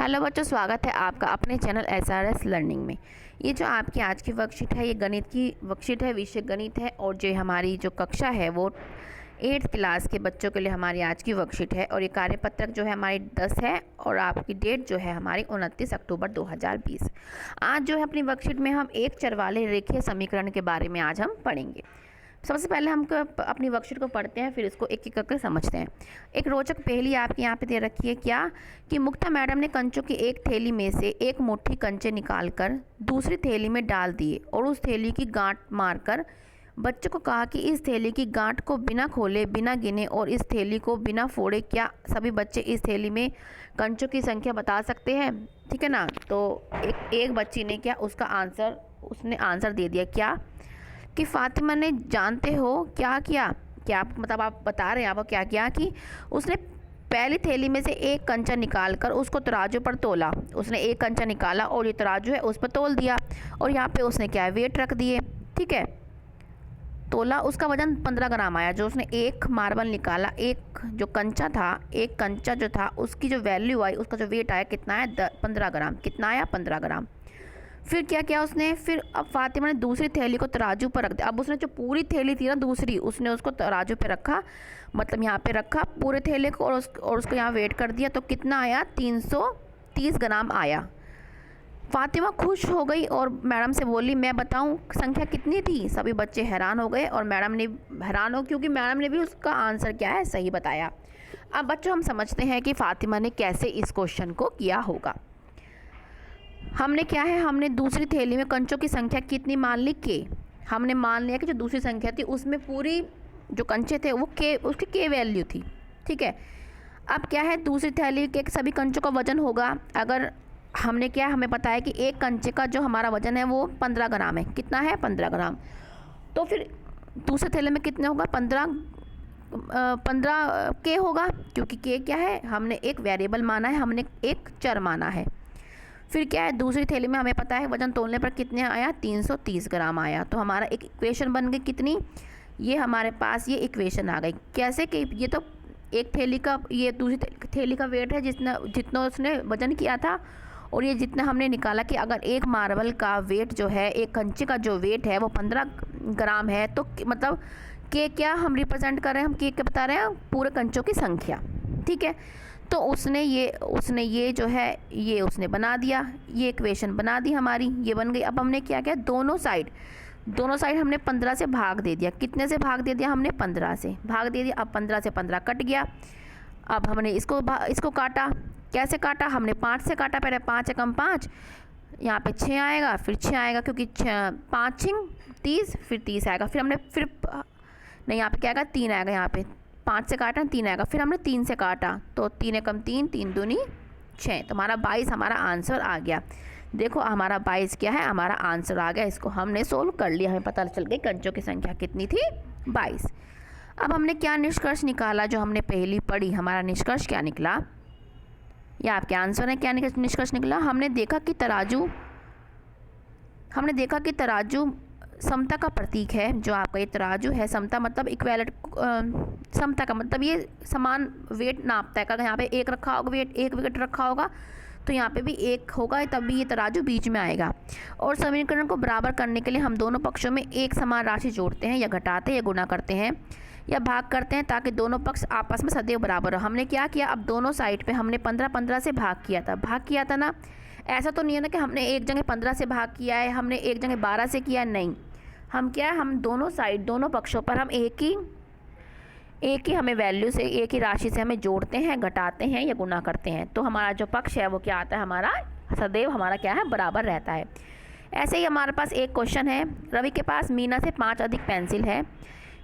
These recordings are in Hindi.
हेलो बच्चों, स्वागत है आपका अपने चैनल SRS लर्निंग में। ये जो आपकी आज की वर्कशीट है, ये गणित की वर्कशीट है, विषय गणित है। और जो हमारी जो कक्षा है वो 8th क्लास के बच्चों के लिए हमारी आज की वर्कशीट है। और ये कार्यपत्रक जो है हमारी 10 है और आपकी डेट जो है हमारी 29 अक्टूबर 2020। आज जो है अपनी वर्कशीट में हम एक चर वाले रेखीय समीकरण के बारे में आज हम पढ़ेंगे। सबसे पहले हम अपनी वर्कशीट को पढ़ते हैं, फिर इसको एक एक करके समझते हैं। एक रोचक पहेली आपके यहाँ पे दे रखी है क्या कि मुक्ता मैडम ने कंचों की एक थैली में से एक मुट्ठी कंचे निकालकर दूसरी थैली में डाल दिए और उस थैली की गांठ मारकर बच्चों को कहा कि इस थैली की गांठ को बिना खोले, बिना गिने और इस थैली को बिना फोड़े क्या सभी बच्चे इस थैली में कंचों की संख्या बता सकते हैं? ठीक है ना। तो एक बच्ची ने क्या उसने आंसर दे दिया क्या कि फातिमा ने जानते हो क्या किया। क्या मतलब आप बता रहे हैं आपको क्या किया कि उसने पहली थैली में से एक कंचा निकालकर उसको तराजू पर तोला। उसने एक कंचा निकाला और ये तराजू है उस पर तोल दिया और यहाँ पे उसने क्या है वेट रख दिए। ठीक है, तोला, उसका वजन 15 ग्राम आया। जो उसने एक मार्बल निकाला, एक जो कंचा था, एक कंचा जो था उसकी जो वैल्यू आई, उसका जो वेट आया कितना है 15 ग्राम। कितना आया 15 ग्राम। फिर क्या किया उसने, फिर अब फातिमा ने दूसरी थैली को तराजू पर रख दिया। अब उसने जो पूरी थैली थी ना दूसरी, उसने उसको तराजू पे रखा, मतलब यहाँ पे रखा पूरे थैले को और उसको यहाँ वेट कर दिया। तो कितना आया 330 ग्राम आया। फातिमा खुश हो गई और मैडम से बोली मैं बताऊं संख्या कितनी थी। सभी बच्चे हैरान हो गए और मैडम ने हैरान हो क्योंकि मैडम ने भी उसका आंसर क्या है सही बताया। अब बच्चों हम समझते हैं कि फातिमा ने कैसे इस क्वेश्चन को किया होगा। हमने क्या है, हमने दूसरी थैली में कंचों की संख्या कितनी मान ली के। हमने मान लिया कि जो दूसरी संख्या थी उसमें पूरी जो कंचे थे वो के, उसकी के वैल्यू थी। ठीक है, अब क्या है दूसरी थैली के सभी कंचों का वजन होगा। अगर हमने क्या हमें पता है कि एक कंचे का जो हमारा वजन है वो 15 ग्राम है। कितना है 15 ग्राम। तो फिर दूसरे थैले में कितने होगा 15 के होगा, क्योंकि के क्या है हमने एक वेरिएबल माना है, हमने एक चर माना है। फिर क्या है दूसरी थैली में हमें पता है वजन तोलने पर कितने आया 330 ग्राम आया। तो हमारा एक इक्वेशन बन गई कितनी, ये हमारे पास ये इक्वेशन आ गई। कैसे कि ये तो एक थैली का, ये दूसरी थैली का वेट है जितना उसने वजन किया था और ये जितना हमने निकाला कि अगर एक मार्बल का वेट जो है, एक कंचे का जो वेट है वो 15 ग्राम है। तो मतलब के क्या हम रिप्रेजेंट कर रहे हैं, हम के क्या बता रहे हैं पूरे कंचों की संख्या। ठीक है, तो उसने ये जो है ये उसने बना दिया, ये इक्वेशन बना दी हमारी, ये बन गई। अब हमने क्या किया दोनों साइड हमने 15 से भाग दे दिया। कितने से भाग दे दिया हमने 15 से भाग दे दिया। अब 15 से 15 कट गया। अब हमने इसको काटा। कैसे काटा हमने 5 से काटा। पहले 5 एकम 5, यहाँ पे 6 आएगा, फिर 6 आएगा क्योंकि 5 छिंग 30, फिर 30 आएगा। फिर हमने नहीं यहाँ पे क्या आएगा 3 आएगा। यहाँ पे 5 से काटा 3 आएगा। फिर हमने 3 से काटा तो 3 एकम 3, 3 दूनी 6। तो हमारा 22 हमारा आंसर आ गया। देखो हमारा 22 क्या है हमारा आंसर आ गया। इसको हमने सोल्व कर लिया, हमें पता चल गई कंचों की संख्या कितनी थी 22। अब हमने क्या निष्कर्ष निकाला, जो हमने पहली पढ़ी हमारा निष्कर्ष क्या निकला, या आपके आंसर है क्या निष्कर्ष निकला। हमने देखा कि तराजू समता का प्रतीक है। जो आपका ये तराजू है, समता मतलब इक्वेलिटी, समता का मतलब ये समान वेट नापता है। अगर यहाँ पे एक रखा होगा एक वेट रखा होगा तो यहाँ पे भी एक होगा, तब भी ये तराजू बीच में आएगा। और समीकरण को बराबर करने के लिए हम दोनों पक्षों में एक समान राशि जोड़ते हैं या घटाते हैं या गुणा करते हैं या भाग करते हैं ताकि दोनों पक्ष आपस में सदैव बराबर हो। हमने क्या किया, अब दोनों साइड पे हमने 15-15 से भाग किया था ना। ऐसा तो नहीं है ना कि हमने एक जगह 15 से भाग किया है, हमने एक जगह 12 से किया, नहीं। हम क्या है हम दोनों साइड दोनों पक्षों पर हम एक ही हमें वैल्यू से, एक ही राशि से हमें जोड़ते हैं, घटाते हैं या गुणा करते हैं। तो हमारा जो पक्ष है वो क्या आता है हमारा सदैव हमारा क्या है बराबर रहता है। ऐसे ही हमारे पास एक क्वेश्चन है, रवि के पास मीना से 5 अधिक पेंसिल है।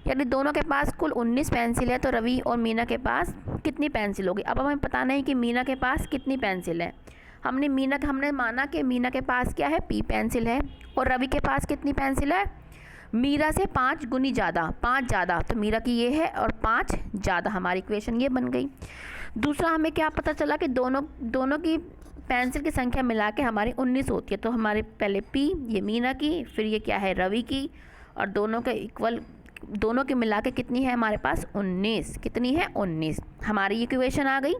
यदि दोनों के पास कुल 19 पेंसिल है तो रवि और मीना के पास कितनी पेंसिल होगी। अब हमें पता नहीं कि मीना के पास कितनी पेंसिल है। हमने माना कि मीना के पास क्या है P पेंसिल है और रवि के पास कितनी पेंसिल है, मीरा से 5 गुनी ज़्यादा, 5 ज़्यादा। तो मीरा की ये है और 5 ज़्यादा, हमारी इक्वेशन ये बन गई। दूसरा हमें क्या पता चला कि दोनों की पेंसिल की संख्या मिला के हमारी 19 होती है। तो हमारे पहले P ये मीना की, फिर ये क्या है रवि की, और दोनों के इक्वल, दोनों के मिला के कितनी है हमारे पास 19। कितनी है 19, हमारी इक्वेशन आ गई।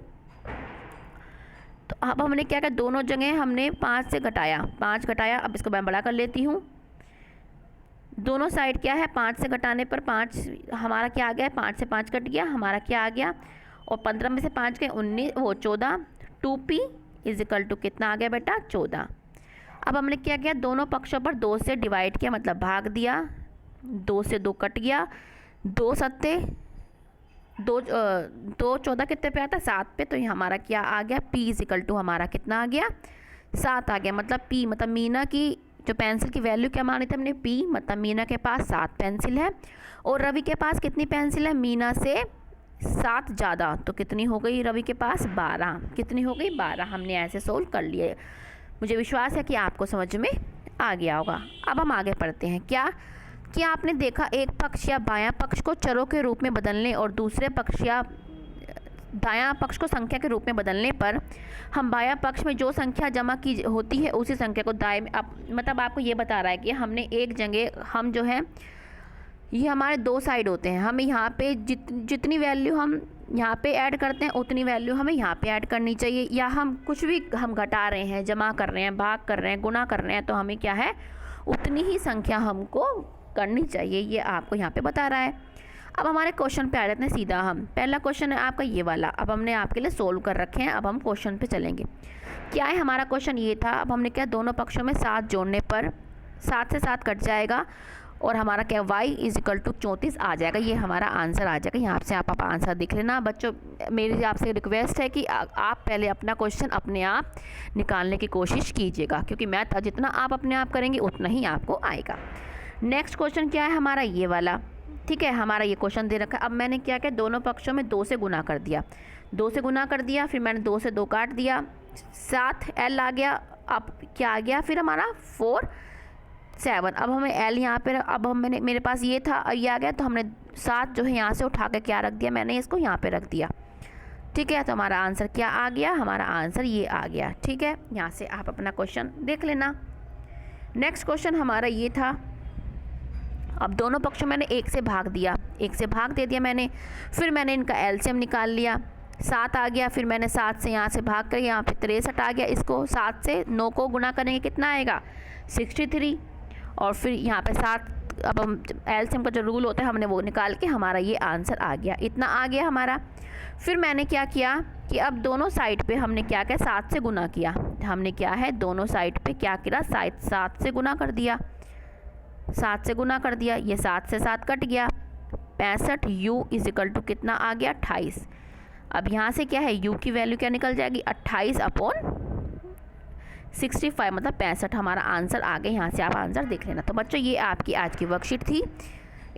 तो अब हमने क्या किया, दोनों जगह हमने 5 से घटाया, 5 घटाया। अब इसको मैं बड़ा कर लेती हूँ। दोनों साइड क्या है, 5 से घटाने पर 5 हमारा क्या आ गया, 5 से 5 कट गया, हमारा क्या आ गया, और 15 में से 5 गए 19, वो 14। 2p इज इक्वल टू कितना आ गया बेटा, 14। अब हमने क्या किया, दोनों पक्षों पर 2 से डिवाइड किया, मतलब भाग दिया। 2 से 2 कट गया, 2 सत्ते 2, 2 14 कितने पे आता है, 7 पे। तो ये हमारा क्या आ गया, p इज इक्वल टू हमारा कितना आ गया, 7 आ गया। मतलब p मतलब मीना की जो पेंसिल की वैल्यू क्या मानी थी हमने, p मतलब मीना के पास 7 पेंसिल है और रवि के पास कितनी पेंसिल है, मीना से 7 ज़्यादा। तो कितनी हो गई रवि के पास, 12। कितनी हो गई, 12। हमने ऐसे सोल्व कर लिए। मुझे विश्वास है कि आपको समझ में आ गया होगा। अब हम आगे पढ़ते हैं। क्या आपने देखा, एक पक्ष या बायां पक्ष को चरों के रूप में बदलने और दूसरे पक्ष या दायां पक्ष को संख्या के रूप में बदलने पर हम बायां पक्ष में जो संख्या जमा की होती है उसी संख्या को दाएं में, मतलब आपको ये बता रहा है कि हमने एक जगह, हम जो है ये हमारे 2 साइड होते हैं, हमें यहाँ पे जितनी वैल्यू हम यहाँ पे ऐड करते हैं उतनी वैल्यू हमें यहाँ पे ऐड करनी चाहिए। या हम कुछ भी हम घटा रहे हैं, जमा कर रहे हैं, भाग कर रहे हैं, गुना कर रहे हैं, तो हमें क्या है, उतनी ही संख्या हमको करनी चाहिए। ये आपको यहाँ पे बता रहा है। अब हमारे क्वेश्चन पे आ जाते हैं सीधा हम। पहला क्वेश्चन है आपका ये वाला, अब हमने आपके लिए सोल्व कर रखे हैं। अब हम क्वेश्चन पे चलेंगे। क्या है हमारा क्वेश्चन, ये था। अब हमने क्या, दोनों पक्षों में 7 जोड़ने पर 7 से 7 कट जाएगा और हमारा क्या, y इज इक्वल टू 34 आ जाएगा। ये हमारा आंसर आ जाएगा। यहाँ से आप आंसर देख लेना। बच्चों मेरी आपसे रिक्वेस्ट है कि आप पहले अपना क्वेश्चन अपने आप निकालने की कोशिश कीजिएगा, क्योंकि मैथ जितना आप अपने आप करेंगे उतना ही आपको आएगा। नेक्स्ट क्वेश्चन क्या है हमारा, ये वाला, ठीक है। हमारा ये क्वेश्चन दे रखा है। अब मैंने क्या किया, दोनों पक्षों में 2 से गुना कर दिया, 2 से गुना कर दिया, फिर मैंने 2 से 2 काट दिया, 7 l आ गया। अब क्या आ गया, फिर हमारा 4 7। अब हमें l यहाँ पे, अब हम मेरे पास ये था और ये आ गया, तो हमने 7 जो है यहाँ से उठा के क्या रख दिया, मैंने इसको यहाँ पे रख दिया, ठीक है। तो हमारा आंसर क्या आ गया, हमारा आंसर ये आ गया, ठीक है। यहाँ से आप अपना क्वेश्चन देख लेना। नेक्स्ट क्वेश्चन हमारा ये था। अब दोनों पक्षों मैंने 1 से भाग दिया, 1 से भाग दे दिया मैंने, फिर मैंने इनका एलसीएम निकाल लिया, 7 आ गया। फिर मैंने 7 से यहाँ से भाग कर यहाँ पे 63 आ गया। इसको 7 से 9 को गुना करेंगे, कितना आएगा, 63। और फिर यहाँ पे 7, अब हम एलसीएम का जो रूल होता है हमने वो निकाल के हमारा ये आंसर आ गया, इतना आ गया हमारा। फिर मैंने क्या किया कि अब दोनों साइड पे हमने क्या किया, 7 से गुना किया। हमने क्या है, दोनों साइड पे क्या किया, 7 से गुना कर दिया, 7 से गुना कर दिया। ये 7 से 7 कट गया, 65 u इज इक्वल टू कितना आ गया, 28। अब यहाँ से क्या है, u की वैल्यू क्या निकल जाएगी, 28/65, मतलब 65 हमारा आंसर आ गया। यहाँ से आप आंसर देख लेना। तो बच्चों ये आपकी आज की वर्कशीट थी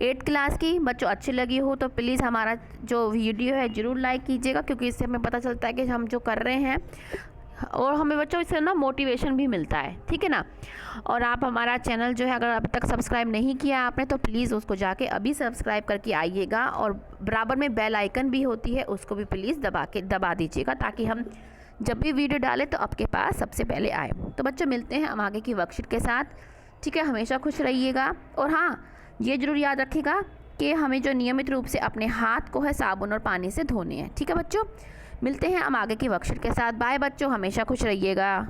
8th क्लास की। बच्चों अच्छी लगी हो तो प्लीज़ हमारा जो वीडियो है ज़रूर लाइक कीजिएगा, क्योंकि इससे हमें पता चलता है कि हम जो कर रहे हैं, और हमें बच्चों इससे ना मोटिवेशन भी मिलता है, ठीक है ना। और आप हमारा चैनल जो है अगर अभी तक सब्सक्राइब नहीं किया आपने, तो प्लीज़ उसको जाके अभी सब्सक्राइब करके आइएगा। और बराबर में बेल आइकन भी होती है, उसको भी प्लीज़ दबा दीजिएगा, ताकि हम जब भी वीडियो डालें तो आपके पास सबसे पहले आए। तो बच्चों मिलते हैं हम आगे की वर्कशीट के साथ, ठीक है। हमेशा खुश रहिएगा। और हाँ, ये ज़रूर याद रखिएगा कि हमें जो नियमित रूप से अपने हाथ को है साबुन और पानी से धोने हैं, ठीक है बच्चों। मिलते हैं हम आगे की वर्कशीट के साथ। बाय बच्चों, हमेशा खुश रहिएगा।